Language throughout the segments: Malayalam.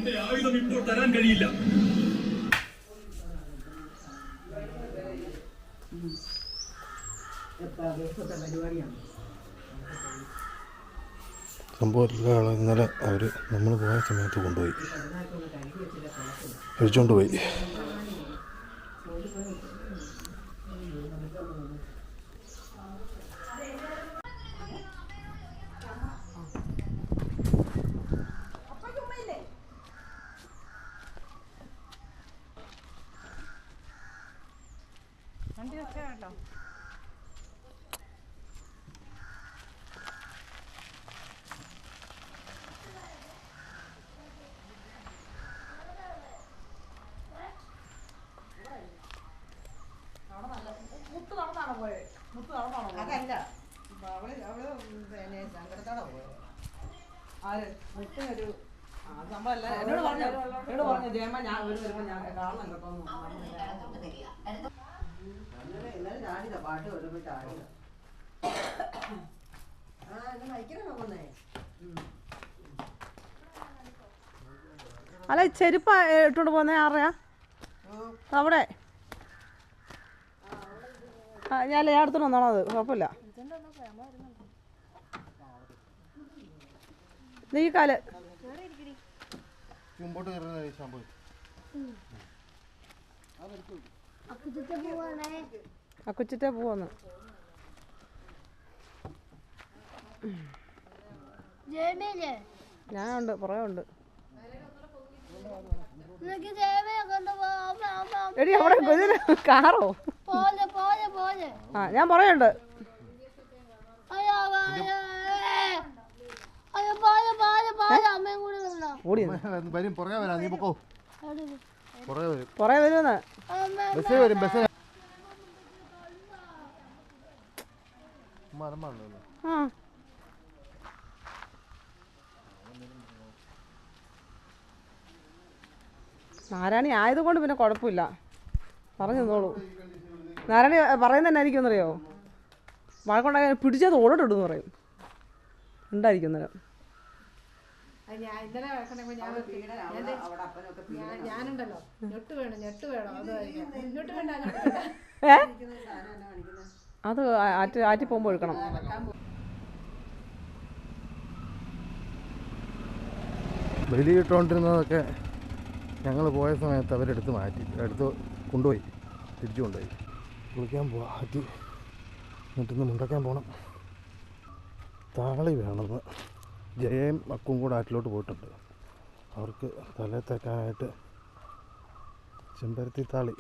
എന്റെ ആയുധം ഇപ്പോൾ തരാൻ കഴിയില്ല. സംഭവം ഇന്നലെ അവർ നമ്മൾ പോയ സമയത്ത് കൊണ്ടുപോയി കഴിച്ചുകൊണ്ട് പോയി. അതല്ല അവള് പിന്നെ സങ്കടത്തോടെ പോയത്. ആര് മുട്ടിനൊരു സംഭവമല്ല. എന്നോട് പറഞ്ഞു ജയമ്മ ഞാൻ വരുമ്പോ ഞാൻ കാണണം കേട്ടോ. ഇന്നലെ ചാടിയതാ, പാട്ട് വരുമ്പോ ചാടിയതാ. അല്ല ചെരുപ്പ ഇട്ടോണ്ട് പോന്നേ ആറയാ അവിടെ ഞാൻ അടുത്തോണ്ട് വന്നോളാം. അത് കുഴപ്പമില്ല. നീ കാല് അക്കുച്ചിട്ടേ പോവാന്ന്. ഞാനുണ്ട്, പുറകെ ഉണ്ട്. എടി അവിടെ കാറോ? ആ ഞാൻ പറയുന്നുണ്ട്. പുറകെ വരുമെന്ന്. ആ നാരായണി ആയതുകൊണ്ട് പിന്നെ കുഴപ്പമില്ല, പറഞ്ഞു തന്നോളൂ. നാരായണി പറയുന്നത് തന്നെ ആയിരിക്കുമെന്നറിയോ, വഴക്കുണ്ടാക്കി പിടിച്ചത് ഓടോട്ടിടുന്ന് പറയും. ഉണ്ടായിരിക്കുന്നേരം ഞാനുണ്ടല്ലോ ഞെട്ട് വേണം അത് ആറ്റി പോകുമ്പോൾ എടുക്കണം. ബലി ഇട്ടുകൊണ്ടിരുന്നതൊക്കെ ഞങ്ങൾ പോയ സമയത്ത് അവരെടുത്ത് മാറ്റി, എടുത്ത് കൊണ്ടുപോയി, തിരിച്ചു കൊണ്ടുപോയി. കുളിക്കാൻ പോവാം, ആറ്റി എന്നിട്ടൊന്ന് മുണ്ടയ്ക്കാൻ പോകണം. താളി വേണമെന്ന് ജയയും അക്കും കൂടെ ആറ്റിലോട്ട് പോയിട്ടുണ്ട്. അവർക്ക് തലത്തേക്കാനായിട്ട് ചെമ്പരത്തി താളി.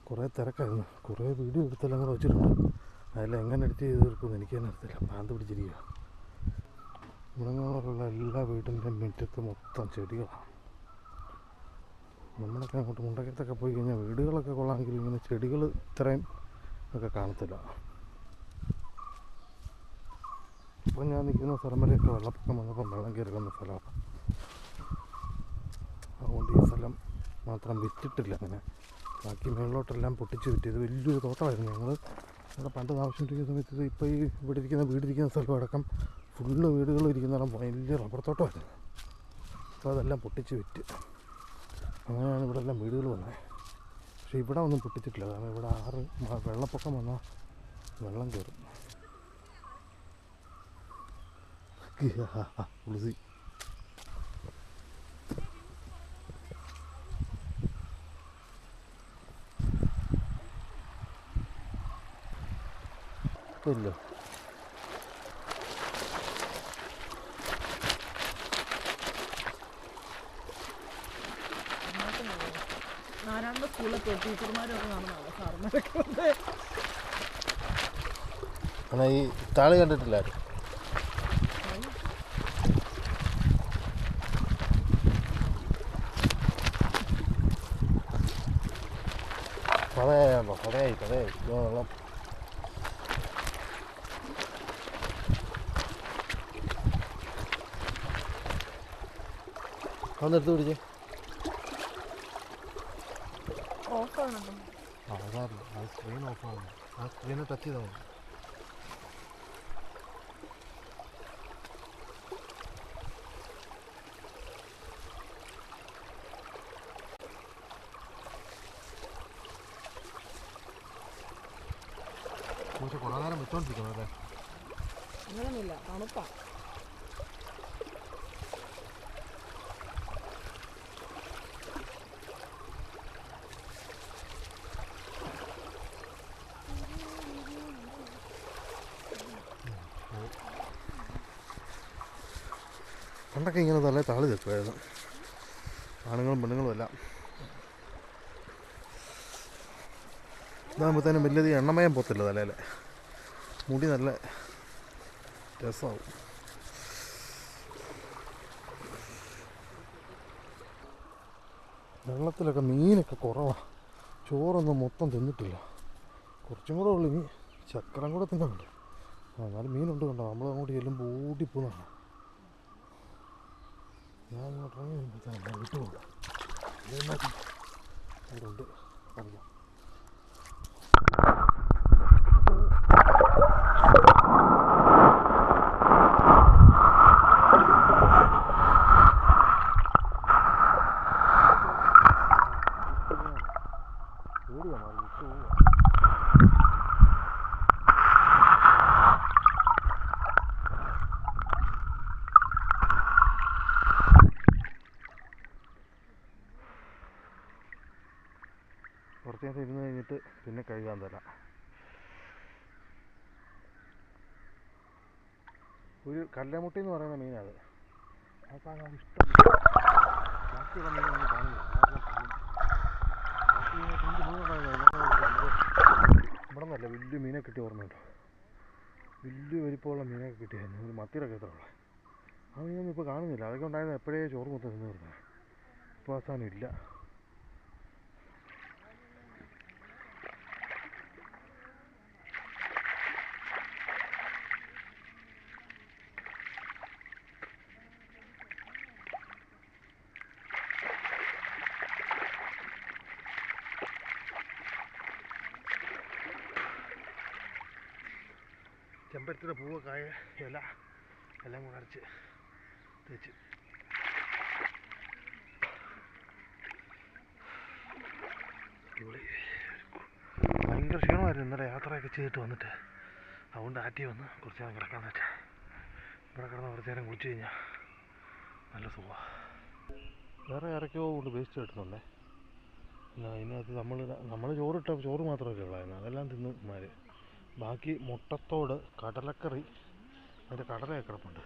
കുറേ തിരക്കായിരുന്നു, കുറേ വീഡിയോ എടുത്തെല്ലാം കൂടെ വെച്ചിട്ടുണ്ട്. അതിലെങ്ങനെ എഡിറ്റ് ചെയ്ത് തീർക്കുമെന്ന് എനിക്ക് തന്നെ അറിയത്തില്ല, ഭ്രാന്ത് പിടിച്ചിരിക്കുക. മൃഗങ്ങളുള്ള എല്ലാ വീടിൻ്റെ മുറ്റത്ത് മൊത്തം ചെടികളാണ്. നമ്മളൊക്കെ അങ്ങോട്ട് മുണ്ടക്കത്തൊക്കെ പോയി കഴിഞ്ഞാൽ വീടുകളൊക്കെ കൊള്ളാമെങ്കിലും ഇങ്ങനെ ചെടികൾ ഇത്രയും ഒക്കെ കാണത്തില്ല. ഇപ്പം ഞാൻ നിൽക്കുന്ന സ്ഥലം വരെയൊക്കെ വെള്ളപ്പൊക്കം വന്നപ്പം വെള്ളം കയറി വന്ന സ്ഥലമാണ്. അതുകൊണ്ട് ഈ സ്ഥലം മാത്രം വിറ്റിട്ടില്ല. അങ്ങനെ ബാക്കി മേളിലോട്ടെല്ലാം പൊട്ടിച്ച് വിറ്റ്. ഇത് വലിയൊരു തോട്ടമായിരുന്നു. ഞങ്ങൾ ഇവിടെ പണ്ട് താമസിച്ചിരിക്കുന്ന സമയത്ത് ഇപ്പോൾ ഈ ഇവിടെ ഇരിക്കുന്ന വീടിരിക്കുന്ന സ്ഥലം അടക്കം ഫുള്ള് വീടുകളും ഇരിക്കുന്നിടം വലിയ റബ്ബർ തോട്ടമായിരുന്നു. അപ്പോൾ അതെല്ലാം പൊട്ടിച്ച് വിറ്റ്. അങ്ങനെയാണ് ഇവിടെ എല്ലാം വീടുകൾ വന്നത്. പക്ഷേ ഇവിടെ ഒന്നും പൊട്ടിച്ചിട്ടില്ല, കാരണം ഇവിടെ വെള്ളപ്പൊക്കം വന്നാൽ വെള്ളം കയറും. തുളസി ഇല്ല. നാരായണ സ്കൂളിലൊക്കെ ടീച്ചർമാരൊക്കെ കാണുന്നതാണ്, സാറന്മാരൊക്കെ. എന്നാൽ ഈ താളി കണ്ടിട്ടില്ല. പതയാണോ? പതയായി വെള്ളം. അതൊന്നെടുത്ത് പിടിച്ചേ. അതാറില്ല, ആ സ്ക്രീൻ ഓഫാണ്. ആ സ്ക്രീനെ ടച്ച് ചെയ്താൽ മതി. പക്ഷെ കുറേ നേരം വെച്ചോണ്ടിരിക്കണം അല്ലേ? അങ്ങനെയൊന്നുമില്ല, തണുപ്പാണ്. പണ്ടൊക്കെ ഇങ്ങനെ തലേ താളി നിൽക്കുമായിരുന്നു, ആണുങ്ങളും പെണ്ണുങ്ങളും എല്ലാം. ഇതാകുമ്പോഴത്തേനും വലിയ എണ്ണമയം പോത്തില്ല തലയിൽ, മുടി നല്ല രസമാവും. വെള്ളത്തിലൊക്കെ മീനൊക്കെ കുറവാണ്, ചോറൊന്നും മൊത്തം തിന്നിട്ടില്ല. കുറച്ചും കൂടെ ഉള്ളു, ഇനി ചക്രം കൂടെ തിന്നുന്നുണ്ട്. എന്നാലും മീനുണ്ട് കണ്ടോ, നമ്മൾ അങ്ങോട്ട് ചെല്ലുമ്പോൾ ഓടിപ്പോകുന്നതാണ്. ഞാൻ ഇങ്ങോട്ട് ഇറങ്ങി വരുമ്പോഴത്തേക്കും വിട്ടുപോകും. ഇവിടെ ഉണ്ട് അറിയാം. കുറച്ച് നേരം ഇരുന്ന് കഴിഞ്ഞിട്ട് പിന്നെ കഴുകാൻ തരാം. ഒരു കല്ലമുട്ടി എന്ന് പറയുന്ന മീനാണ്. അപ്പോൾ അത് ഇഷ്ടം. ബാക്കിയുള്ള മീനൊന്നും കാണുന്നില്ല. ഇവിടെ നല്ല വലിയ മീനെ കിട്ടി ഓർമ്മയുണ്ടോ? വലിയ വലിപ്പമുള്ള മീനൊക്കെ കിട്ടിയായിരുന്നു. ഒരു മത്തിയിലൊക്കെ എത്ര ഉള്ളത്. ആ മീനൊന്നും ഇപ്പോൾ കാണുന്നില്ല. അതൊക്കെ ഉണ്ടായിരുന്നു എപ്പോഴേ ചോറ് മൊത്തം നിന്ന് വരുന്നത്. ഇപ്പോൾ അവസാനം ഇല്ല. ചെമ്പരത്തിയുടെ പൂവ്, കായ, ഇല എല്ലാം കൂടെ അരച്ച് തേച്ച് അടിപൊളി. ഭയങ്കര ക്ഷീണമായിരുന്നു ഇന്നലെ യാത്രയൊക്കെ ചെയ്തിട്ട് വന്നിട്ട്. അതുകൊണ്ട് ആറ്റി വന്ന് കുറച്ച് നേരം കിടക്കാമെന്ന് വെച്ചാൽ. ഇവിടെ കിടന്ന് കുറച്ച് നേരം കുളിച്ച് കഴിഞ്ഞാൽ നല്ല സുഖമാണ്. വേറെ ആരൊക്കെയോ കൊണ്ട് വേസ്റ്റ് കിട്ടുന്നുണ്ടേ. അതിനകത്ത് നമ്മൾ ചോറിട്ട ചോറ് മാത്രമല്ലേ ഉള്ളായിരുന്നു, അതെല്ലാം തിന്നു മാര്. ബാക്കി മുട്ടത്തോട്, കടലക്കറി, അതിൻ്റെ കടലയൊക്കെ കിടപ്പുണ്ട്.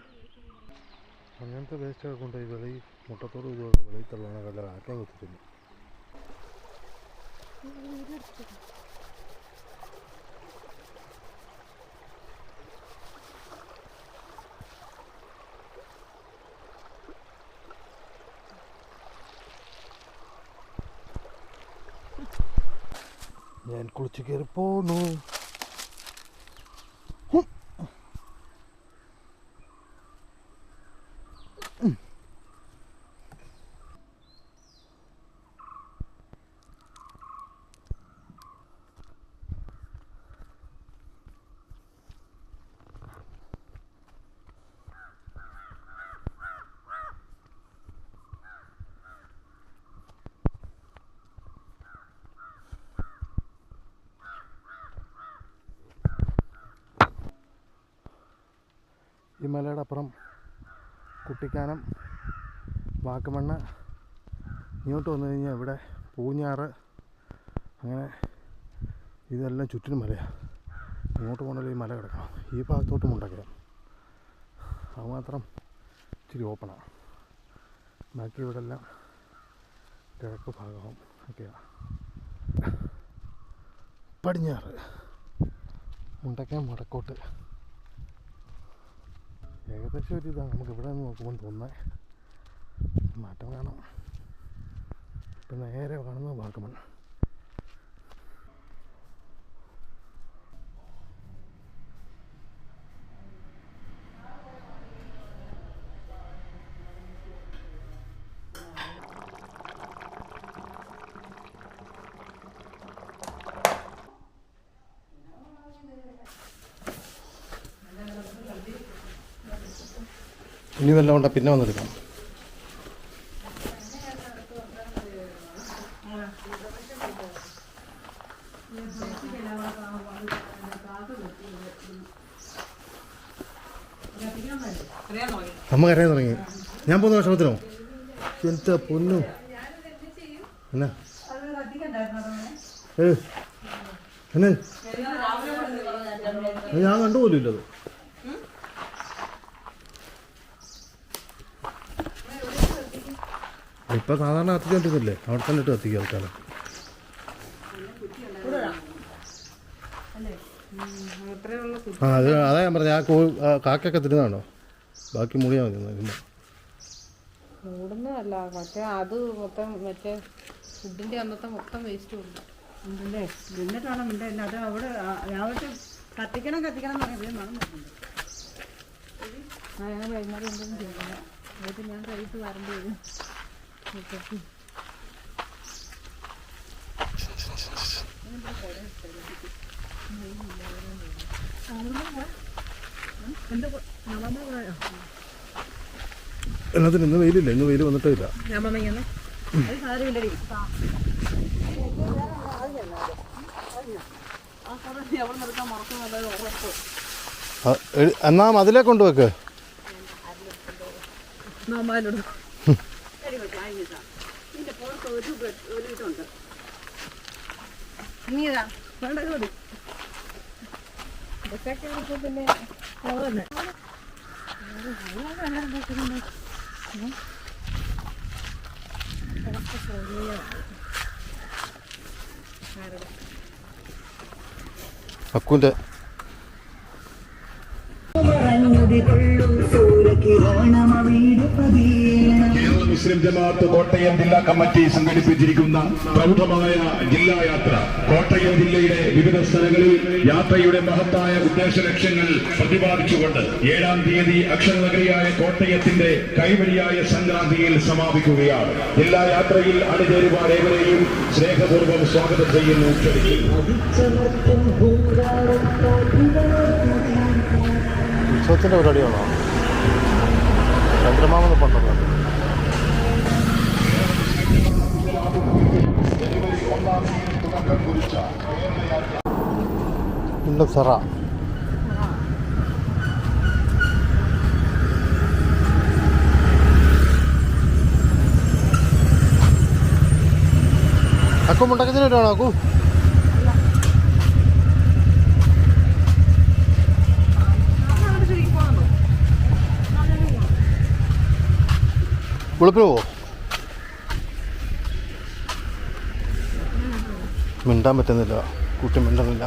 അങ്ങനത്തെ വേസ്റ്റൊക്കെ കൊണ്ടുപോയി വെളിയിൽ, മുട്ടത്തോട് ഇതുമൊക്കെ വെളിയിൽ തള്ളണ കല്ല ആക്കാൻ കുത്തിക്കുന്നു. ഞാൻ കുളിച്ച് കയറി പോന്നു. ഈ മലയുടെ അപ്പുറം കുട്ടിക്കാനം, വാഗമണ്ണ്, ഇങ്ങോട്ട് വന്നു കഴിഞ്ഞാൽ ഇവിടെ പൂഞ്ഞാറ്, അങ്ങനെ ഇതെല്ലാം ചുറ്റിനും മലയാണ്. ഇങ്ങോട്ട് പോകണമെങ്കിൽ ഈ മല കിടക്കണം. ഈ ഭാഗത്തോട്ട് മുണ്ടയ്ക്കാം, അതുമാത്രം ഇച്ചിരി ഓപ്പണാണ്. ബാക്കി ഇവിടെ എല്ലാം കിഴക്ക് ഭാഗവും ഒക്കെയാണ്. പടിഞ്ഞാറ് മുണ്ടയ്ക്കാം, വടക്കോട്ട് ഏകദേശം ഒരു ഇതാണ്. നമുക്ക് ഇവിടെ നിന്ന് നോക്കുമ്പോൾ തോന്നുന്നത് മാറ്റം കാണാം. ഇപ്പം നേരെ കാണുന്നത് വാഗമൺ. ഇനി വല്ലതും ഉണ്ടോ പിന്നെ വന്നെടുക്കാം. കാത്തു അമ്മ കരയാൻ തുടങ്ങി. ഞാൻ പോകുന്ന വിഷമത്തിനോ? എന്താ പൊന്നു എന്നാ എന്നാ ഞാൻ കണ്ടുപോലുമില്ലത്. ഇപ്പൊ സാധാരണ കത്തിച്ചോണ്ടിരുന്നില്ലേ? അവിടെ തന്നെ ഇട്ട് കത്തിക്കുക ആൾക്കാരെ. അതാ ഞാൻ പറഞ്ഞ ആ കാക്കൊക്കെ തിരുന്നാണോ? ബാക്കി മുടിയാ മതി. കൂടുന്നതല്ല, പക്ഷേ അത് മൊത്തം മറ്റേ ഫുഡിൻ്റെ അന്നത്തെ മൊത്തം വേസ്റ്റ് കൊടുക്കും. ഉണ്ടല്ലേ? എന്നിട്ടാണ് മിണ്ടല്ല. അത് അവിടെ രാവിലെ കത്തിക്കണം എന്ന് പറയുന്നത് മണം വരുന്നുണ്ട്. ഞാൻ വൈകുന്നേരം എന്തെങ്കിലും ചെയ്യണം. അതായത് ഞാൻ കഴിച്ച് വരേണ്ടി വരും. എന്നതിന് ഇന്ന് വെയിലില്ല. ഇന്ന് വെയിൽ വന്നിട്ടേ ഇല്ല. ഞാൻ പറഞ്ഞ എന്നാ അതിലേ കൊണ്ടുവെക്ക്. പിന്നെ അക്കുൻ്റെ കേരള മുസ്ലിം ജമാഅത്ത് കോട്ടയം ജില്ലാ കമ്മിറ്റി സംഘടിപ്പിച്ചിരിക്കുന്ന പ്രൗഢമായ ജില്ലാ യാത്ര. കോട്ടയം ജില്ലയുടെ വിവിധ സ്ഥലങ്ങളിൽ യാത്രയുടെ മഹത്തായ ഉദ്ദേശ ലക്ഷ്യങ്ങൾ പ്രതിപാദിച്ചുകൊണ്ട് 7-ാം തീയതി അക്ഷരനഗരിയായ കോട്ടയത്തിന്റെ കൈവഴിയായ സംക്രാന്തിയിൽ സമാപിക്കുകയാണ്. ജില്ലാ യാത്രയിൽ അണിചേരുവാൻ ഏവരെയും സ്നേഹപൂർവ്വം സ്വാഗതം ചെയ്യുന്നു. ഉത്സവത്തിൻ്റെ പരിപാടിയാണോ? ചന്ദ്രമാമെന്ന് പണ്ടല്ലോ. ഇല്ല സെറ അക്കു മുണ്ടക്കത്തിന് വരുവാണോ? അക്കു വെളുപ്പിന് പോവോ? മിണ്ടാൻ പറ്റുന്നില്ല. കുട്ടി മിണ്ടുന്നില്ല.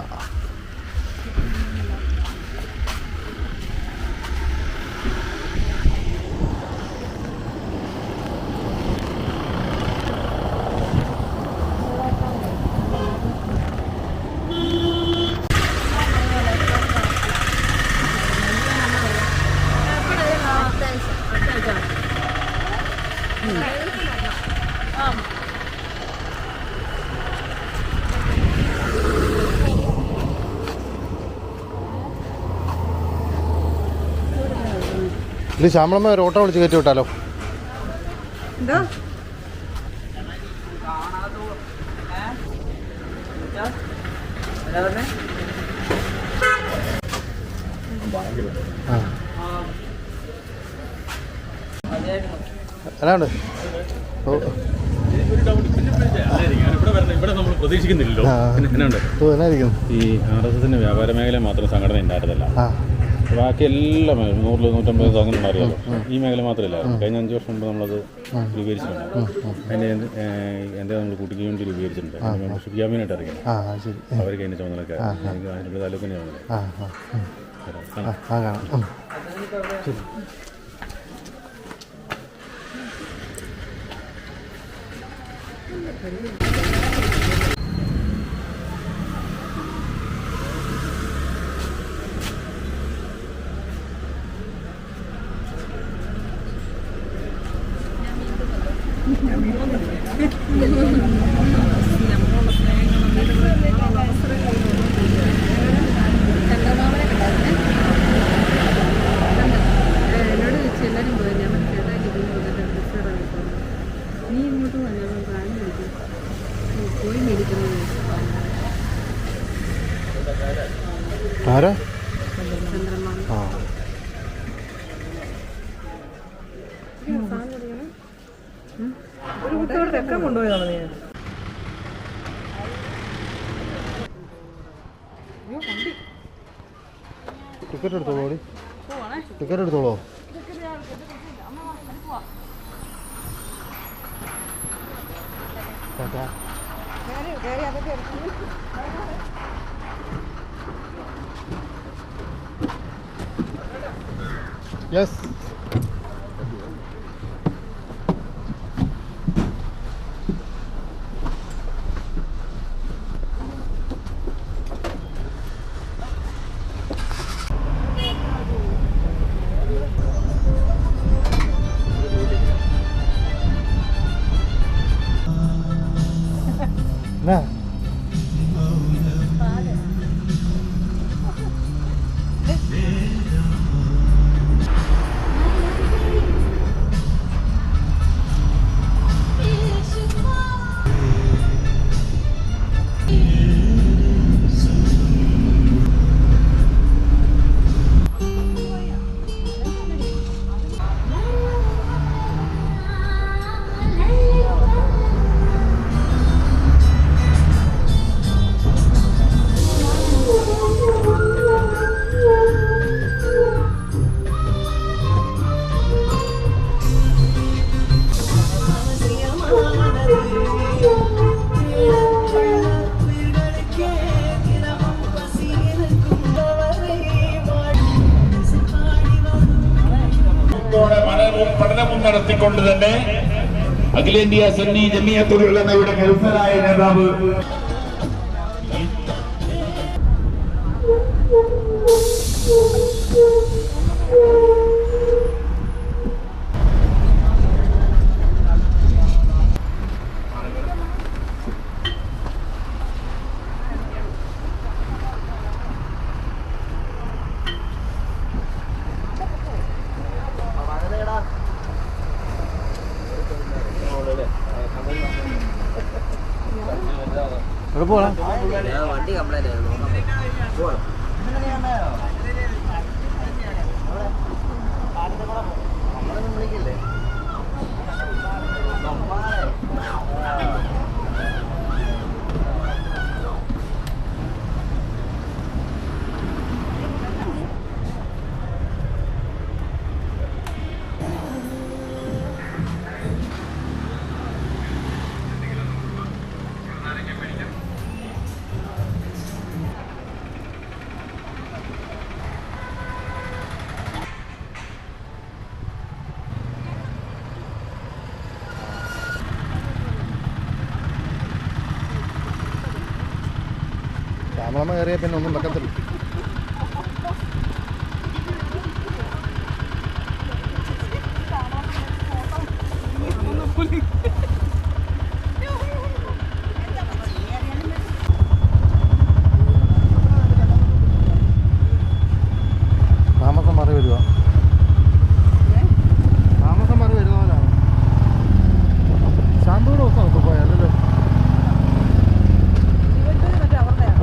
ഇത് ശ്യാമളമ്മ ഒരു ഓട്ടോ വിളിച്ച് കയറ്റി വിട്ടാലോ? എന്താ അല്ലാണ്ട് ഇവിടെ നമ്മൾ പ്രതീക്ഷിക്കുന്നില്ലല്ലോ. എന്നായിരിക്കും ഈ RSSന്റെ വ്യാപാര മേഖല മാത്രം സംഘടന ഉണ്ടായിരുന്നില്ല. ബാക്കി എല്ലാ മേഖല 100-150 അങ്ങനെ ഉണ്ടായിരുന്നല്ലോ. ഈ മേഖല മാത്രമല്ല. കഴിഞ്ഞ 5 വർഷം മുമ്പ് നമ്മളത് രൂപീകരിച്ചിട്ടുണ്ട്. അതിൻ്റെ എൻ്റെ നമ്മൾ കുട്ടിക്ക് വേണ്ടി രൂപീകരിച്ചിട്ടുണ്ട്. ഷിപ്യാമിനായിട്ട് ഇറങ്ങി. അവർക്ക് അതിൻ്റെ ചുമതലക്കാർ താലൂക്കിൻ്റെ ചുമതല. നീ ഇങ്ങോട്ട് വന്നാൽ പ്രായം വിളിക്കും. ആ ഒരു കുട്ടിയോട് തെക്കാൻ കൊണ്ടുപോയതാണ് നീ. ടിക്കറ്റ് എടുത്തോളൂ ഓടി ടിക്കറ്റ് എടുത്തോളൂ ടാറ്റാ യെസ് എന്നാ പഠനവും നടത്തിക്കൊണ്ട് തന്നെ അഖിലേന്ത്യാ സുന്നി ജമിയത്തുൽ ഉലമയുടെ കരുത്തരായ നേതാവ് എവിടെ പോകണം വണ്ടി കംപ്ലൈന്റ് ആയിരുന്നു. ക്യാമറ കയറിയാൽ പിന്നെ ഒന്നും വെക്കത്തില്ല. താമസം മാറി വരുക താമസം മാറി വരുന്നവരാണ് ശാന്തൂടെ ദിവസം ഒക്കെ പോയാലല്ലോ. മറ്റേ അവരുടെയാണ്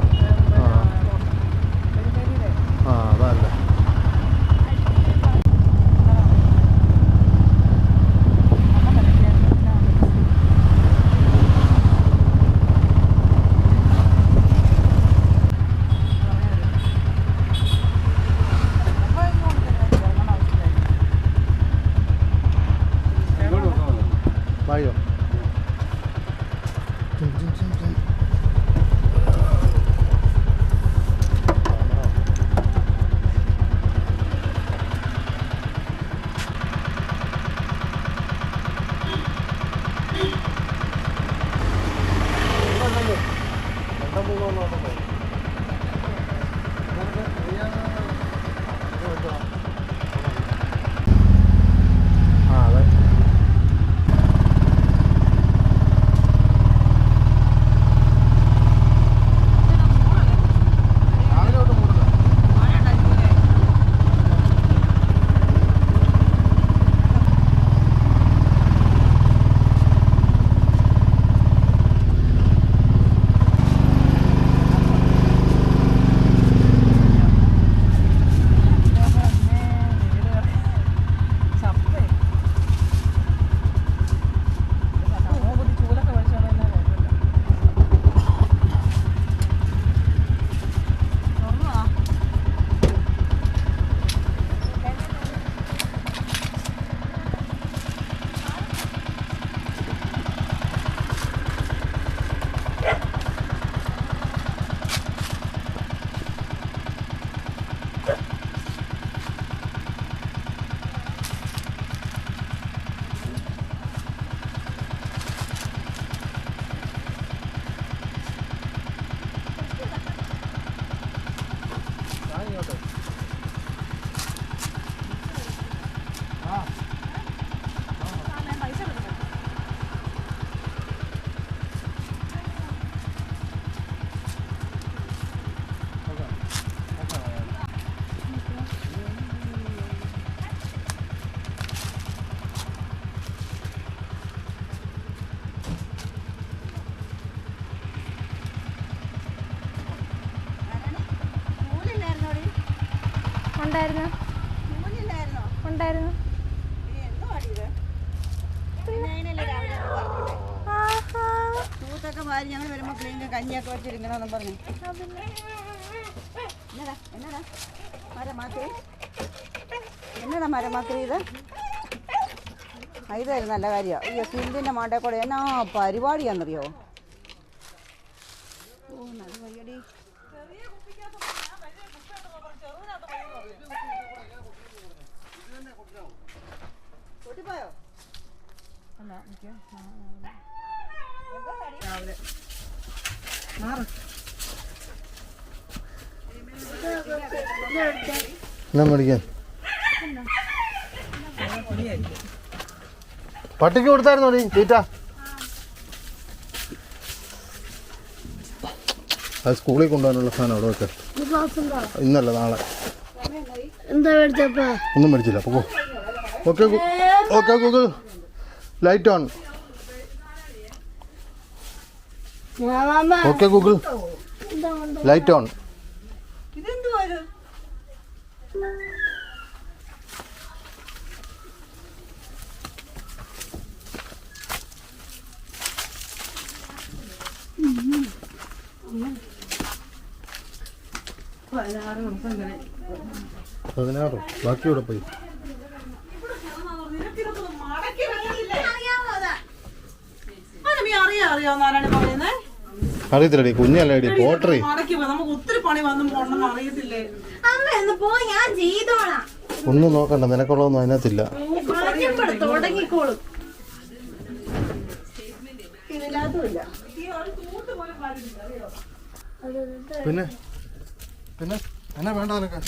ഉണ്ടായിരുന്നു കുഞ്ഞില്ലായിരുന്നോ? ഉണ്ടായിരുന്നു. നീ എന്തോ അടിയത്? പിന്നെ അതിനല്ലേ രാവിലെ ഒന്ന് പറഞ്ഞോട്ടെ. ആഹാ. തൂത്തൊക്കെ വാരി ഞങ്ങൾ വരുമ്പോൾ ക്ലീനിങ് കഞ്ഞിയൊക്കെ വെച്ചിരിക്കണമെന്നും പറഞ്ഞു. എന്നടാ മരമാക്രി, എന്നടാ മരമാക്രി ഇത്? ഇതായിരുന്നു നല്ല കാര്യമാണ്. ഈ സിലിൻ്റെ മാണ്ടേ കൂടെ എന്നാ പരിപാടിയാണെന്നറിയോ? ഓ നല്ല വയ്യടി. പൊട്ടിപ്പോയോ? രാവിലെ മാറും. എന്നാ മേടിക്കാൻ പട്ടിക്ക് കൊടുത്തായിരുന്നോ നീ തീറ്റ? അത് സ്കൂളിൽ കൊണ്ടുപോകാനുള്ള സാധനം അവിടെ വെക്കാം. ഇന്നല്ല നാളെ. എന്താ മേടിച്ചപ്പാ? ഒന്നും മേടിച്ചില്ല. അപ്പോൾ okay okay Google light on. Okay Google light on. ഇതെന്തുവാ ഇത്? പതിനാറോ ബാക്കി ഇവിടെ പോയി. അറിയത്തില്ലടി കുഞ്ഞല്ലേടി പോട്ടറി. നമുക്ക് ഒത്തിരി പണി വന്നും പോണെന്ന് അറിയത്തില്ലേ? ഒന്നും നോക്കണ്ട, നിനക്കുള്ളതൊന്നും അതിനകത്തില്ല. തുടങ്ങിക്കോളും. പിന്നെ പിന്നെ എന്നാ വേണ്ട നിനക്ക്?